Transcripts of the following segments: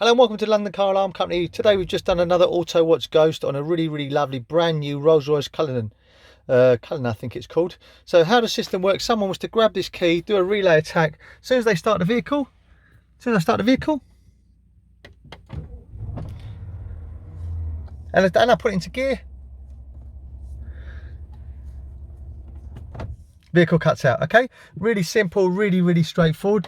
Hello and welcome to London Car Alarm Company. Today we've just done another Autowatch Ghost on a really lovely brand new Rolls-Royce Cullinan. Cullinan I think it's called. So how the system works, someone was to grab this key, do a relay attack. As soon as they start the vehicle, and I put it into gear, vehicle cuts out. Okay, really simple, really straightforward.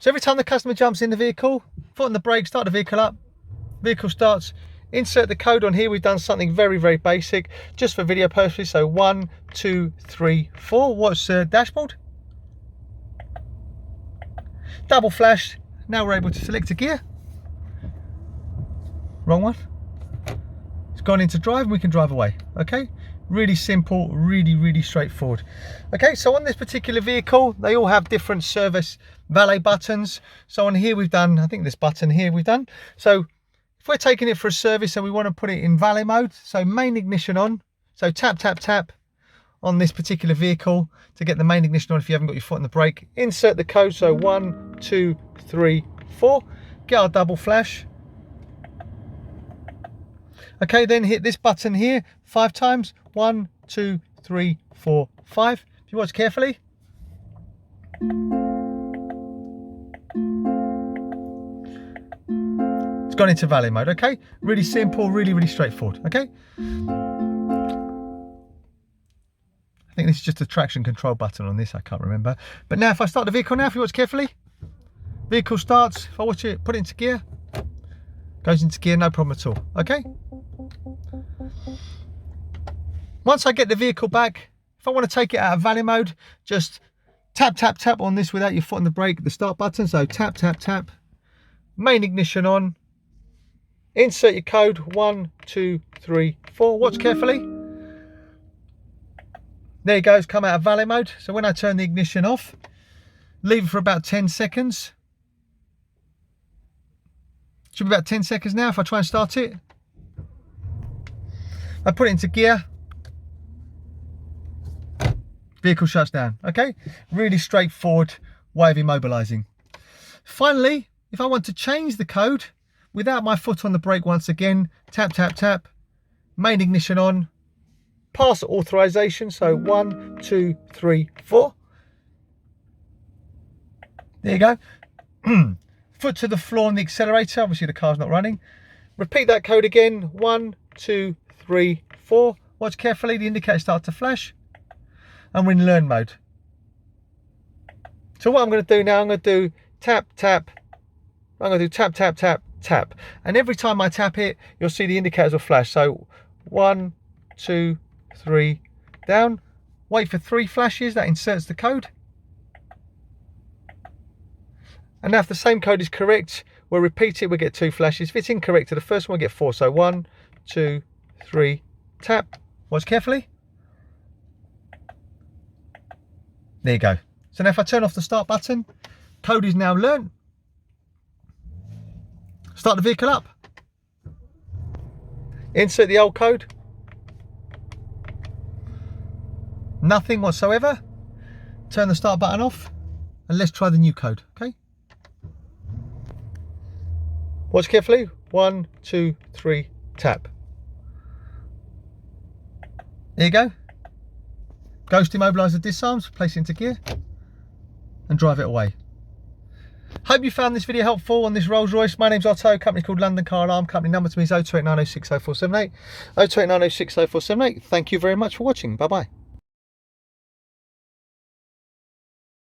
So every time the customer jumps in the vehicle, foot on the brake, start the vehicle up, vehicle starts, insert the code on here. We've done something very basic just for video purposes. So 1 2 3 4. What's dashboard, double flash. Now we're able to select a gear. Wrong one. It's gone into drive and we can drive away. Okay, really simple, really straightforward. Okay, so on this particular vehicle they all have different service valet buttons. So on here we've done, I think this button here we've done. So if we're taking it for a service and we want to put it in valet mode, so main ignition on, so tap on this particular vehicle to get the main ignition on if you haven't got your foot on the brake. Insert the code, so 1 2 3 4. Get our double flash. Okay, then hit this button here 5 times. 1 2 3 4 5. If you watch carefully, it's gone into valet mode. Okay, really simple, really straightforward. Okay, I think this is just a traction control button on this, I can't remember. But now if I start the vehicle now, if you watch carefully, vehicle starts. If I watch it, put it into gear, goes into gear, no problem at all. Okay, once I get the vehicle back, if I want to take it out of valet mode, just tap on this without your foot on the brake, the start button. So tap, main ignition on, insert your code 1 2 3 4. Watch carefully. There it goes, come out of valet mode. So when I turn the ignition off, leave it for about 10 seconds. Should be about 10 seconds now if I try and start it. I put it into gear, vehicle shuts down. Okay, really straightforward way of immobilizing. Finally, if I want to change the code without my foot on the brake, once again, tap, main ignition on, pass authorization, so 1 2 3 4. There you go. Foot to the floor on the accelerator, obviously the car's not running. Repeat that code again, 1 2 3 4. Watch carefully, the indicator starts to flash, and we're in learn mode. So what I'm going to do now, I'm going to do tap. I'm going to do tap, and every time I tap it, you'll see the indicators will flash. So 1 2 3 down. Wait for 3 flashes. That inserts the code. And now if the same code is correct, we'll repeat it. We'll get 2 flashes. If it's incorrect to the first one, we'll get 4. So 1 2 3 tap. Watch carefully. There you go. So now if I turn off the start button, code is now learnt. Start the vehicle up. Insert the old code. Nothing whatsoever. Turn the start button off and let's try the new code. Okay. Watch carefully. 1 2 3 tap. There you go. Ghost Immobiliser disarms, place it into gear and drive it away. Hope you found this video helpful on this Rolls-Royce. My name's Otto, company called London Car Alarm Company. Number to me is 0289060478. 0289060478. Thank you very much for watching. Bye bye.